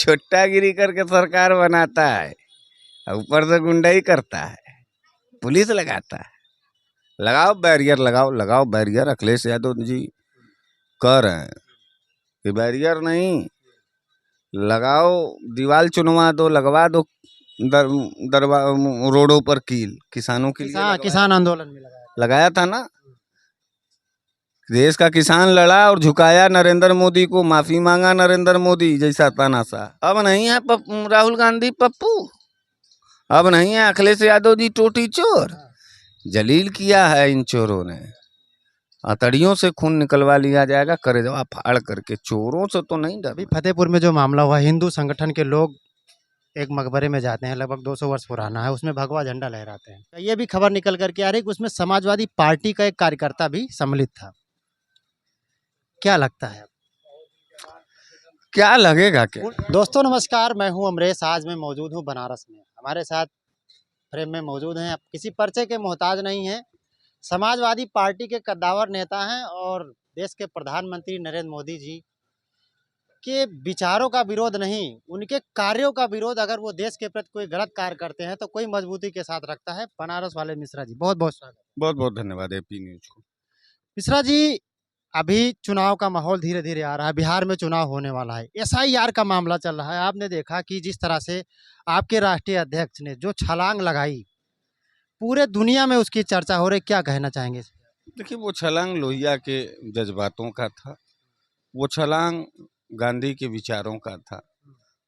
छोटागिरी करके सरकार बनाता है, ऊपर से गुंडाई करता है, पुलिस लगाता है। लगाओ बैरियर, लगाओ बैरियर। अखिलेश यादव जी कह रहे हैं कि बैरियर नहीं लगाओ, दीवार चुनवा दो, लगवा दो रोडों पर कील। किसानों के लिए किसान आंदोलन में लगाया था ना। देश का किसान लड़ा और झुकाया नरेंद्र मोदी को, माफी मांगा नरेंद्र मोदी जैसा तानाशाह। अब नहीं है राहुल गांधी पप्पू, अब नहीं है अखिलेश यादव जी टोटी चोर। जलील किया है इन चोरों ने, अतड़ियों से खून निकलवा लिया जाएगा, करेजवा फाड़ करके। चोरों से तो नहीं डर। अभी फतेहपुर में जो मामला हुआ, हिंदू संगठन के लोग एक मकबरे में जाते हैं, लगभग 200 वर्ष पुराना है, उसमें भगवा झंडा लहराते हैं। ये भी खबर निकल करके आ रही कि उसमें समाजवादी पार्टी का एक कार्यकर्ता भी सम्मिलित था। क्या लगता है, क्या लगेगा क्या? दोस्तों नमस्कार, मैं हूं अमरेश। आज मैं मौजूद हूं बनारस में। हमारे साथ फ्रेम में मौजूद हैं, किसी परिचय के मोहताज नहीं हैं, समाजवादी पार्टी के कद्दावर नेता हैं और देश के प्रधानमंत्री नरेंद्र मोदी जी के विचारों का विरोध नहीं, उनके कार्यों का विरोध। अगर वो देश के प्रति कोई गलत कार्य करते हैं तो कोई मजबूती के साथ रखता है। बनारस वाले मिश्रा जी, बहुत बहुत स्वागत। बहुत बहुत धन्यवाद एपी न्यूज को। मिश्रा जी, अभी चुनाव का माहौल धीरे धीरे आ रहा है, बिहार में चुनाव होने वाला है, एसआईआर का मामला चल रहा है। आपने देखा कि जिस तरह से आपके राष्ट्रीय अध्यक्ष ने जो छलांग लगाई, पूरे दुनिया में उसकी चर्चा हो रही, क्या कहना चाहेंगे? देखिए, वो छलांग लोहिया के जज्बातों का था, वो छलांग गांधी के विचारों का था,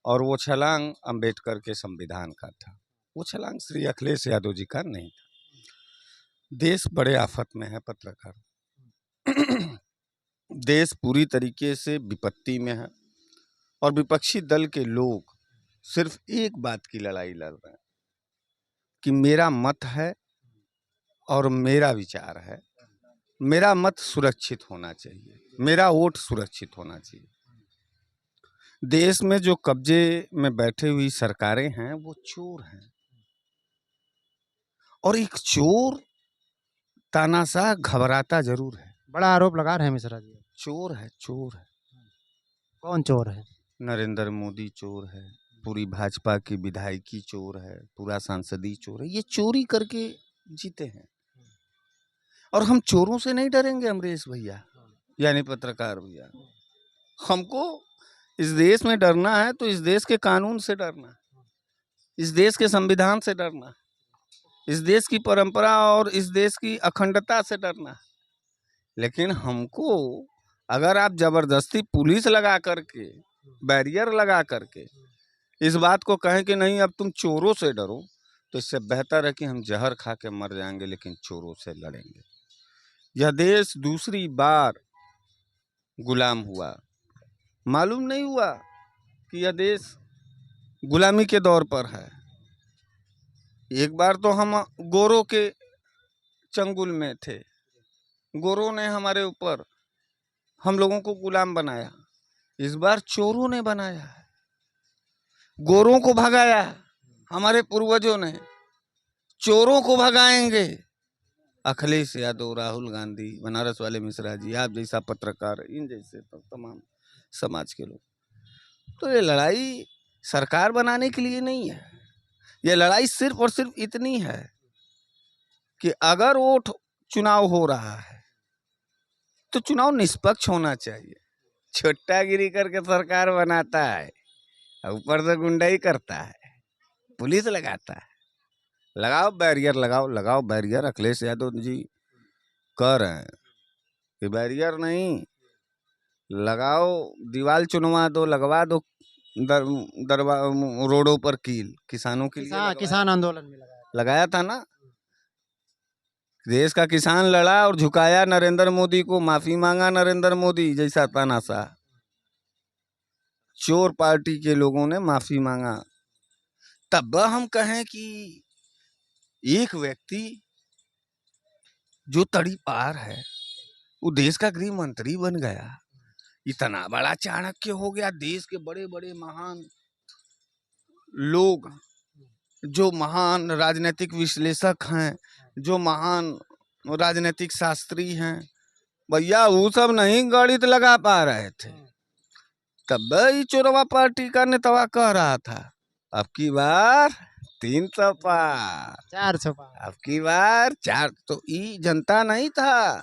और वो छलांग अंबेडकर के संविधान का था। वो छलांग श्री अखिलेश यादव जी का नहीं था। देश बड़े आफत में है पत्रकार। देश पूरी तरीके से विपत्ति में है और विपक्षी दल के लोग सिर्फ एक बात की लड़ाई लड़ रहे हैं कि मेरा मत है और मेरा विचार है, मेरा मत सुरक्षित होना चाहिए, मेरा वोट सुरक्षित होना चाहिए। देश में जो कब्जे में बैठे हुई सरकारें हैं वो चोर हैं, और एक चोर तानाशाह घबराता जरूर है। बड़ा आरोप लगा रहे हैं मिश्रा जी। चोर है, चोर है। कौन चोर है? नरेंद्र मोदी चोर है, पूरी भाजपा की विधायकी चोर है, पूरा सांसदी चोर है। ये चोरी करके जीते हैं, और हम चोरों से नहीं डरेंगे अमरेश भैया, यानी पत्रकार भैया। हमको इस देश में डरना है तो इस देश के कानून से डरना, इस देश के संविधान से डरना, इस देश की परंपरा और इस देश की अखंडता से डरना। लेकिन हमको अगर आप जबरदस्ती पुलिस लगा करके, बैरियर लगा करके इस बात को कहें कि नहीं अब तुम चोरों से डरो, तो इससे बेहतर है कि हम जहर खा के मर जाएंगे, लेकिन चोरों से लड़ेंगे। यह देश दूसरी बार गुलाम हुआ। मालूम नहीं हुआ कि यह देश गुलामी के दौर पर है। एक बार तो हम गोरों के चंगुल में थे, गोरों ने हमारे ऊपर, हम लोगों को गुलाम बनाया। इस बार चोरों ने बनाया है, गोरों को भगाया हमारे पूर्वजों ने, चोरों को भगाएंगे अखिलेश यादव, राहुल गांधी, बनारस वाले मिश्रा जी, आप जैसा पत्रकार, इन जैसे तो तमाम समाज के लोग। तो ये लड़ाई सरकार बनाने के लिए नहीं है, ये लड़ाई सिर्फ और सिर्फ इतनी है कि अगर वो चुनाव हो रहा है तो चुनाव निष्पक्ष होना चाहिए। छोटागिरी करके सरकार बनाता है, ऊपर से गुंडाई करता है, पुलिस लगाता है। लगाओ बैरियर, लगाओ बैरियर। अखिलेश यादव जी कह रहे हैं कि बैरियर नहीं लगाओ, दीवार चुनवा दो, लगवा दो रोडों पर कील। किसानों के लिए किसान आंदोलन में लगाया था ना। देश का किसान लड़ा और झुकाया नरेंद्र मोदी को, माफी मांगा नरेंद्र मोदी जैसा तानाशाह। चोर पार्टी के लोगों ने माफी मांगा। तब हम कहें कि एक व्यक्ति जो तड़ी पार है वो देश का गृह मंत्री बन गया, इतना बड़ा चाणक्य हो गया। देश के बड़े बड़े महान लोग, जो महान राजनीतिक विश्लेषक हैं, जो महान राजनीतिक शास्त्री हैं, भैया वो सब नहीं गणित लगा पा रहे थे। तब ही चोरवा पार्टी का नेतवा कह रहा था अब की बार 300 पार, 400 पार। अब की बार 4। तो ई जनता नहीं था,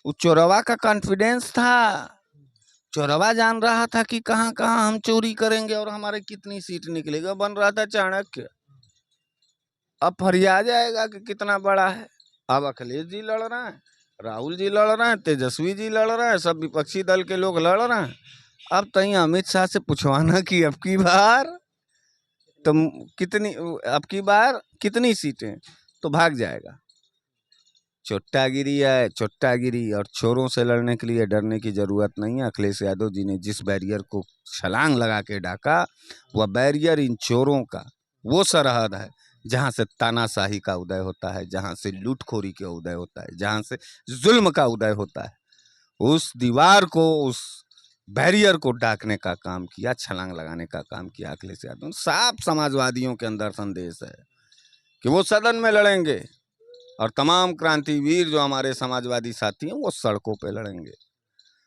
वो चोरवा का कॉन्फिडेंस था। चोरवा जान रहा था कि कहाँ कहाँ हम चोरी करेंगे और हमारे कितनी सीट निकलेगा। बन रहा था चाणक्य। अब फरिया जाएगा कि कितना बड़ा है। अब अखिलेश जी लड़ रहे हैं, राहुल जी लड़ रहे हैं, तेजस्वी जी लड़ रहे हैं, सब विपक्षी दल के लोग लड़ रहे हैं। अब तई अमित शाह से पूछवाना कि अब की बार तुम कितनी, अब की बार कितनी सीटें, तो भाग जाएगा। चोट्टागिरी है, चोट्टागिरी। और चोरों से लड़ने के लिए डरने की जरूरत नहीं है। अखिलेश यादव जी ने जिस बैरियर को छलांग लगा के डाका, वह बैरियर इन चोरों का वो सरहद है जहां से तानाशाही का उदय होता है, जहां से लूटखोरी का उदय होता है, जहां से जुल्म का उदय होता है। उस दीवार को, उस बैरियर को डाकने का काम किया, छलांग लगाने का काम किया अखिलेश यादव। साफ समाजवादियों के अंदर संदेश है कि वो सदन में लड़ेंगे और तमाम क्रांतिवीर जो हमारे समाजवादी साथी हैं वो सड़कों पे लड़ेंगे।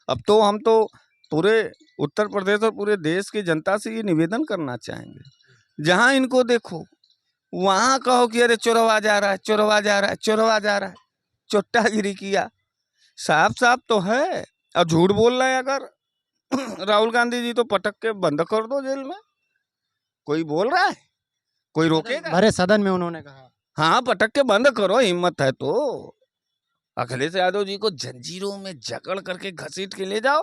अब तो हम तो पूरे उत्तर प्रदेश और पूरे देश की जनता से ये निवेदन करना चाहेंगे, जहां इनको देखो वहां कहो कि अरे चोरवा जा रहा है, चोरवा जा रहा है, चोरवा जा रहा है। चोट्टागिरी किया, साफ साफ तो है। अब झूठ बोल रहे हैं अगर राहुल गांधी जी, तो पटक के बंद कर दो जेल में। कोई बोल रहा है, कोई रोकेगा? भरे सदन में उन्होंने कहा। हाँ, पटक के बंद करो, हिम्मत है तो। अखिलेश यादव जी को जंजीरों में जकड़ करके घसीट के ले जाओ,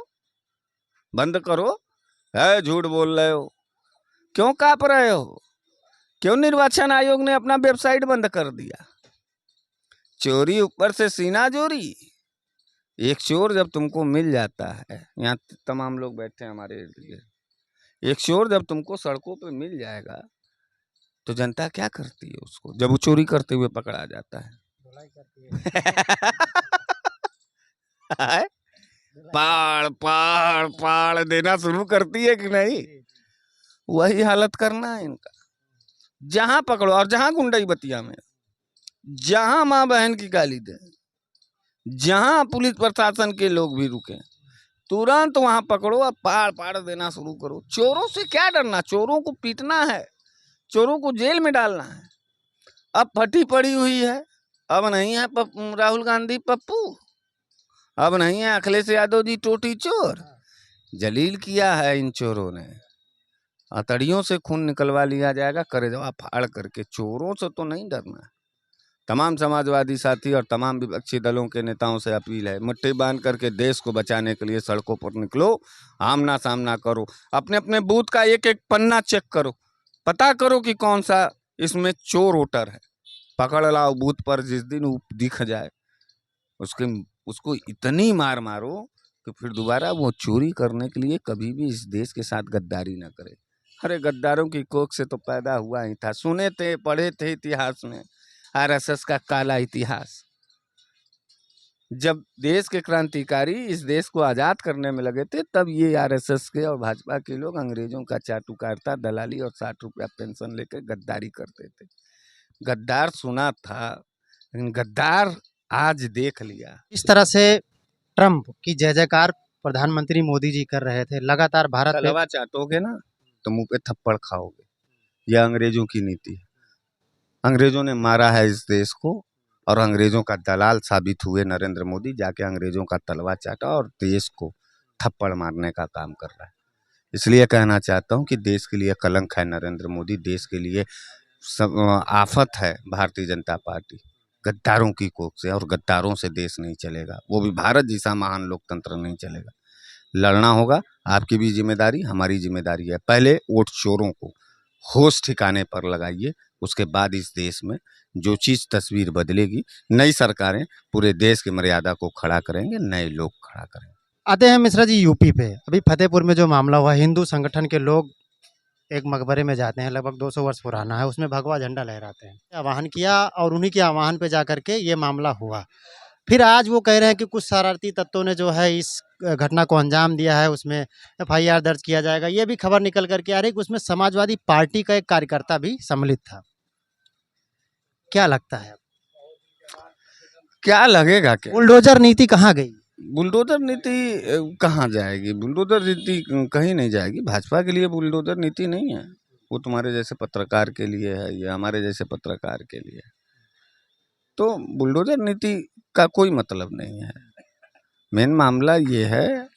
बंद करो। है झूठ बोल रहे हो, क्यों कांप रहे हो? क्यों निर्वाचन आयोग ने अपना वेबसाइट बंद कर दिया? चोरी ऊपर से सीना चोरी। एक चोर जब तुमको मिल जाता है, यहाँ तमाम लोग बैठे हैं हमारे इर्द गिर्द, एक चोर जब तुमको सड़कों पे मिल जाएगा तो जनता क्या करती है उसको, जब वो चोरी करते हुए पकड़ा जाता है? है? पाड़ पाड़ पाड़ देना शुरू करती है कि नहीं? वही हालत करना है इनका। जहां पकड़ो, और जहां गुंडई बतिया में, जहां माँ बहन की गाली दे, जहां पुलिस प्रशासन के लोग भी रुके, तुरंत वहां पकड़ो और पाड़ पाड़ देना शुरू करो। चोरों से क्या डरना? चोरों को पीटना है, चोरों को जेल में डालना है। अब फटी पड़ी हुई है, अब नहीं है राहुल गांधी पप्पू, अब नहीं है अखिलेश यादव जी टोटी चोर। जलील किया है इन चोरों ने, अतड़ियों से खून निकलवा लिया जाएगा, करेजवा फाड़ करके। चोरों से तो नहीं डरना है। तमाम समाजवादी साथी और तमाम विपक्षी दलों के नेताओं से अपील है, मुट्ठी बांध करके देश को बचाने के लिए सड़कों पर निकलो, आमना सामना करो, अपने अपने बूथ का एक एक पन्ना चेक करो, पता करो कि कौन सा इसमें चोर वोटर है। पकड़ लाओ बूथ पर, जिस दिन वो दिख जाए उसको इतनी मार मारो कि फिर दोबारा वो चोरी करने के लिए कभी भी इस देश के साथ गद्दारी ना करे। अरे गद्दारों की कोख से तो पैदा हुआ ही था, सुने थे, पढ़े थे इतिहास में, आरएसएस का काला इतिहास। जब देश के क्रांतिकारी इस देश को आजाद करने में लगे थे, तब ये आरएसएस के और भाजपा के लोग अंग्रेजों का चाटुकारिता, दलाली और 60 रुपया पेंशन लेकर गद्दारी करते थे। गद्दार सुना था, लेकिन गद्दार आज देख लिया। इस तरह से ट्रम्प की जय जयकार प्रधानमंत्री मोदी जी कर रहे थे, लगातार भारत पे। तलवा चाटोगे ना तो मुंह पे थप्पड़ खाओगे। यह अंग्रेजों की नीति है। अंग्रेजों ने मारा है इस देश को, और अंग्रेजों का दलाल साबित हुए नरेंद्र मोदी, जाके अंग्रेजों का तलवा चाटा और देश को थप्पड़ मारने का काम कर रहा है। इसलिए कहना चाहता हूं कि देश के लिए कलंक है नरेंद्र मोदी, देश के लिए आफत है भारतीय जनता पार्टी। गद्दारों की कोख से, और गद्दारों से देश नहीं चलेगा, वो भी भारत जैसा महान लोकतंत्र नहीं चलेगा। लड़ना होगा, आपकी भी जिम्मेदारी, हमारी जिम्मेदारी है। पहले वोट चोरों को होश ठिकाने पर लगाइए, उसके बाद इस देश में जो चीज़ तस्वीर बदलेगी, नई सरकारें पूरे देश की मर्यादा को खड़ा करेंगे, नए लोग खड़ा करेंगे। आते हैं मिश्रा जी यूपी पे। अभी फतेहपुर में जो मामला हुआ, हिंदू संगठन के लोग एक मकबरे में जाते हैं, लगभग 200 वर्ष पुराना है, उसमें भगवा झंडा लहराते हैं, आह्वान किया और उन्हीं के आह्वान पे जा करके ये मामला हुआ। फिर आज वो कह रहे हैं कि कुछ शरारती तत्वों ने जो है इस घटना को अंजाम दिया है, उसमें एफआईआर दर्ज किया जाएगा। ये भी खबर निकल करके आ रही है कि उसमें समाजवादी पार्टी का एक कार्यकर्ता भी सम्मिलित था। क्या लगता है, क्या लगेगा? क्या बुलडोजर नीति कहाँ गई? बुलडोजर नीति कहाँ जाएगी? बुलडोजर नीति कहीं नहीं जाएगी। भाजपा के लिए बुलडोजर नीति नहीं है, वो तुम्हारे जैसे पत्रकार के लिए है, ये हमारे जैसे पत्रकार के लिए है। तो बुलडोजर नीति का कोई मतलब नहीं है। मेन मामला ये है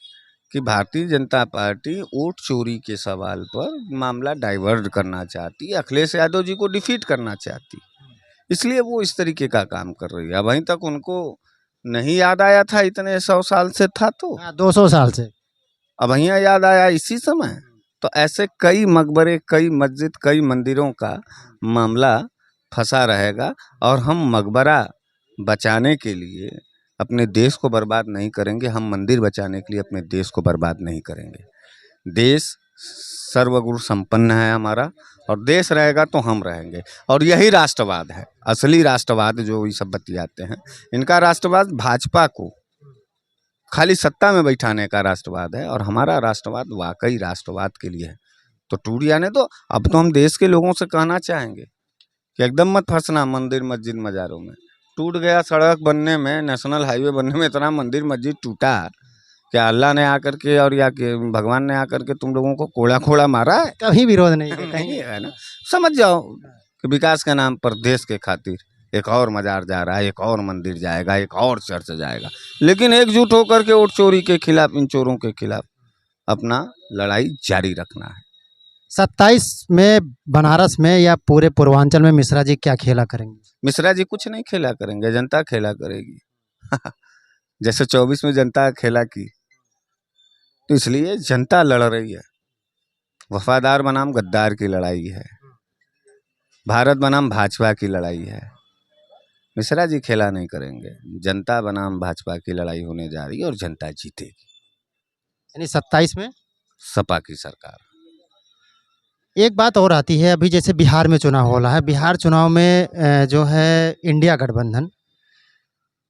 कि भारतीय जनता पार्टी वोट चोरी के सवाल पर मामला डाइवर्ट करना चाहती है, अखिलेश यादव जी को डिफीट करना चाहती, इसलिए वो इस तरीके का काम कर रही है। अब अभी तक उनको नहीं याद आया था, इतने 100 साल से था, तो 200 साल से अब यहाँ याद आया इसी समय। तो ऐसे कई मकबरे, कई मस्जिद, कई मंदिरों का मामला फंसा रहेगा, और हम मकबरा बचाने के लिए अपने देश को बर्बाद नहीं करेंगे, हम मंदिर बचाने के लिए अपने देश को बर्बाद नहीं करेंगे। देश सर्वगुण संपन्न है हमारा, और देश रहेगा तो हम रहेंगे, और यही राष्ट्रवाद है, असली राष्ट्रवाद जो ये सब बतियाते हैं। इनका राष्ट्रवाद भाजपा को खाली सत्ता में बैठाने का राष्ट्रवाद है, और हमारा राष्ट्रवाद वाकई राष्ट्रवाद के लिए है। तो टूट जाने दो। अब तो हम देश के लोगों से कहना चाहेंगे कि एकदम मत फंसना मंदिर मस्जिद मज़ारों में। टूट गया, सड़क बनने में, नेशनल हाईवे बनने में इतना मंदिर मस्जिद टूटा, क्या अल्लाह ने आकर के और या कि भगवान ने आकर के तुम लोगों को कोड़ा खोड़ा मारा है? कहीं विरोध नहीं है, नहीं कहीं है ना। समझ जाओ कि विकास के नाम पर देश के खातिर एक और मजार जा रहा है, एक और मंदिर जाएगा, एक और चर्च जाएगा, लेकिन एकजुट होकर के वोट चोरी के खिलाफ, इन चोरों के खिलाफ अपना लड़ाई जारी रखना है। 27 में बनारस में या पूरे पूर्वांचल में मिश्रा जी क्या खेला करेंगे? मिश्रा जी कुछ नहीं खेला करेंगे, जनता खेला करेगी। जैसे 24 में जनता खेला की, तो इसलिए जनता लड़ रही है। वफादार बनाम गद्दार की लड़ाई है, भारत बनाम भाजपा की लड़ाई है। मिश्रा जी खेला नहीं करेंगे, जनता बनाम भाजपा की लड़ाई होने जा रही है, और जनता जीतेगी। यानी 27 में सपा की सरकार। एक बात और आती है, अभी जैसे बिहार में चुनाव हो रहा है, बिहार चुनाव में जो है इंडिया गठबंधन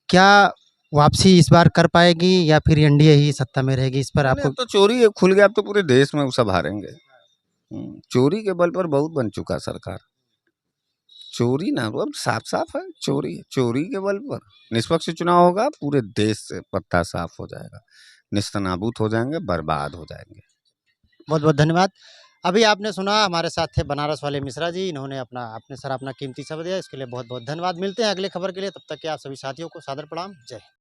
क्या वापसी इस बार कर पाएगी या फिर एनडीए ही सत्ता में रहेगी? इस पर आपको अब तो चोरी खुल गया, अब तो पूरे देश में वो सब हारेंगे। चोरी के बल पर बहुत बन चुका सरकार। चोरी ना, अब साफ साफ है चोरी, चोरी के बल पर निष्पक्ष चुनाव होगा, पूरे देश से पत्ता साफ हो जाएगा, निस्तनाबूत हो जाएंगे, बर्बाद हो जाएंगे। बहुत बहुत धन्यवाद। अभी आपने सुना, हमारे साथ थे बनारस वाले मिश्रा जी, इन्होंने अपना कीमती समय दिया, इसके लिए बहुत बहुत धन्यवाद। मिलते हैं अगले खबर के लिए, तब तक के आप सभी साथियों को सादर प्रणाम। जय हिंद।